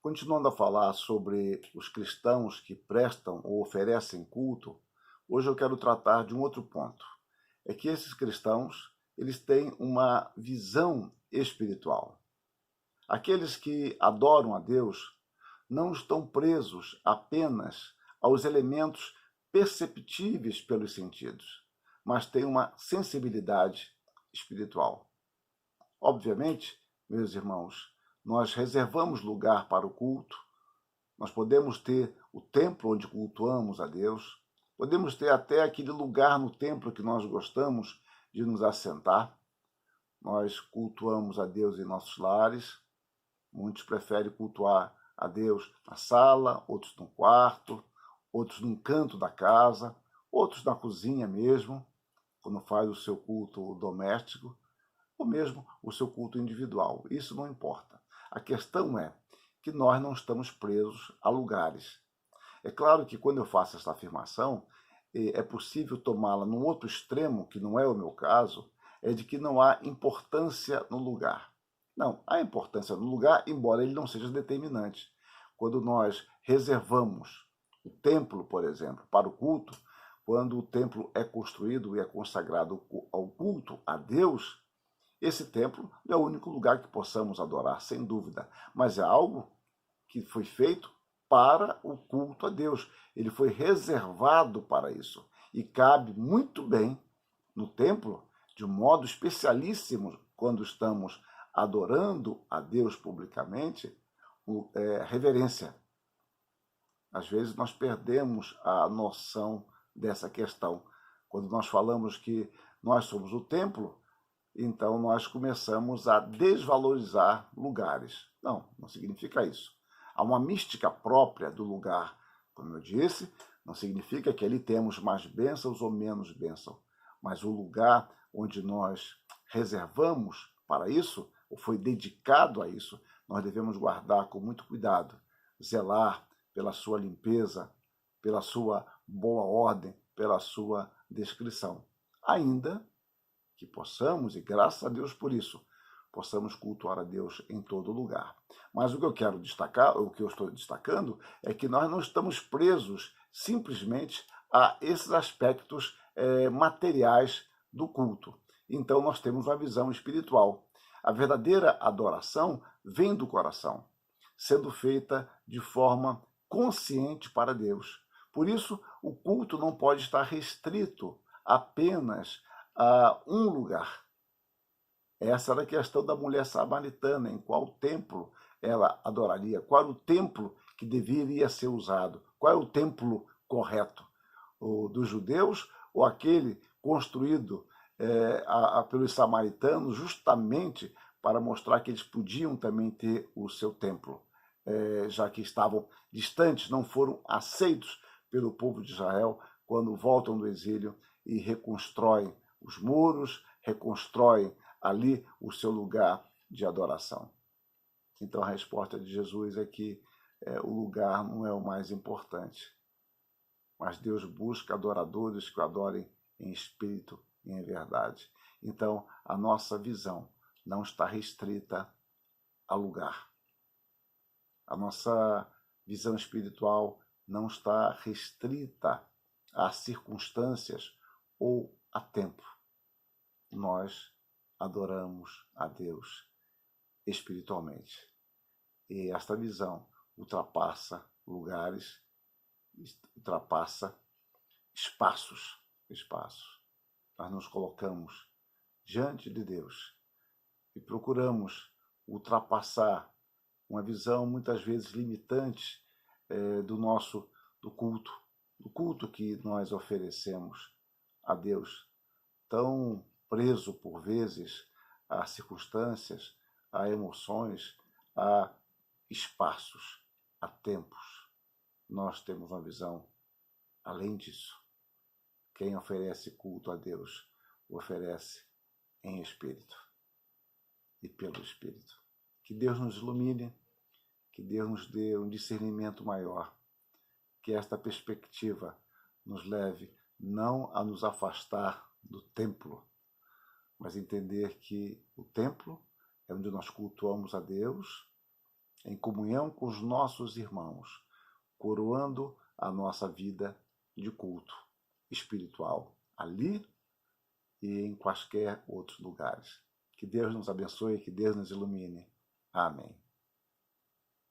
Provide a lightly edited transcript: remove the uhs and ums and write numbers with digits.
Continuando a falar sobre os cristãos que prestam ou oferecem culto, hoje eu quero tratar de um outro ponto. É que esses cristãos, eles têm uma visão espiritual. Aqueles que adoram a Deus não estão presos apenas aos elementos perceptíveis pelos sentidos, mas têm uma sensibilidade espiritual. Obviamente, meus irmãos, nós reservamos lugar para o culto, nós podemos ter o templo onde cultuamos a Deus, podemos ter até aquele lugar no templo que nós gostamos de nos assentar. Nós cultuamos a Deus em nossos lares, muitos preferem cultuar a Deus na sala, outros no quarto, outros num canto da casa, outros na cozinha mesmo, quando faz o seu culto doméstico, ou mesmo o seu culto individual. Isso não importa. A questão é que nós não estamos presos a lugares. É claro que quando eu faço essa afirmação, é possível tomá-la num outro extremo, que não é o meu caso, é de que não há importância no lugar. Não, há importância no lugar, embora ele não seja determinante. Quando nós reservamos o templo, por exemplo, para o culto, quando o templo é construído e é consagrado ao culto a Deus, esse templo não é o único lugar que possamos adorar, sem dúvida, mas é algo que foi feito para o culto a Deus. Ele foi reservado para isso e cabe muito bem no templo, de um modo especialíssimo, quando estamos adorando a Deus publicamente, reverência. Às vezes nós perdemos a noção dessa questão. Quando nós falamos que nós somos o templo, então nós começamos a desvalorizar lugares. Não, não significa isso. Há uma mística própria do lugar. Como eu disse, não significa que ali temos mais bênçãos ou menos bênçãos, mas o lugar onde nós reservamos para isso, ou foi dedicado a isso, nós devemos guardar com muito cuidado, zelar pela sua limpeza, pela sua boa ordem, pela sua descrição. Ainda que possamos, e graças a Deus por isso, possamos cultuar a Deus em todo lugar. Mas o que eu quero destacar, o que eu estou destacando, é que nós não estamos presos simplesmente a esses aspectos materiais do culto. Então nós temos uma visão espiritual. A verdadeira adoração vem do coração, sendo feita de forma consciente para Deus. Por isso, o culto não pode estar restrito apenas a um lugar. Essa era a questão da mulher samaritana, em qual templo ela adoraria, qual era o templo que deveria ser usado, qual é o templo correto, o dos judeus ou aquele construído pelos samaritanos justamente para mostrar que eles podiam também ter o seu templo, já que estavam distantes, não foram aceitos pelo povo de Israel quando voltam do exílio e reconstroem os muros, reconstroem ali o seu lugar de adoração. Então a resposta de Jesus é que o lugar não é o mais importante, mas Deus busca adoradores que o adorem em espírito e em verdade. Então a nossa visão não está restrita a lugar. A nossa visão espiritual não está restrita a circunstâncias ou a tempo. Nós adoramos a Deus espiritualmente. E esta visão ultrapassa lugares, ultrapassa espaços. Nós nos colocamos diante de Deus e procuramos ultrapassar uma visão muitas vezes limitante do culto que nós oferecemos a Deus, tão preso por vezes a circunstâncias, a emoções, a espaços, a tempos. Nós temos uma visão além disso. Quem oferece culto a Deus, o oferece em espírito e pelo Espírito. Que Deus nos ilumine, que Deus nos dê um discernimento maior, que esta perspectiva nos leve não a nos afastar do templo, mas entender que o templo é onde nós cultuamos a Deus, em comunhão com os nossos irmãos, coroando a nossa vida de culto espiritual ali e em quaisquer outros lugares. Que Deus nos abençoe, que Deus nos ilumine. Amém.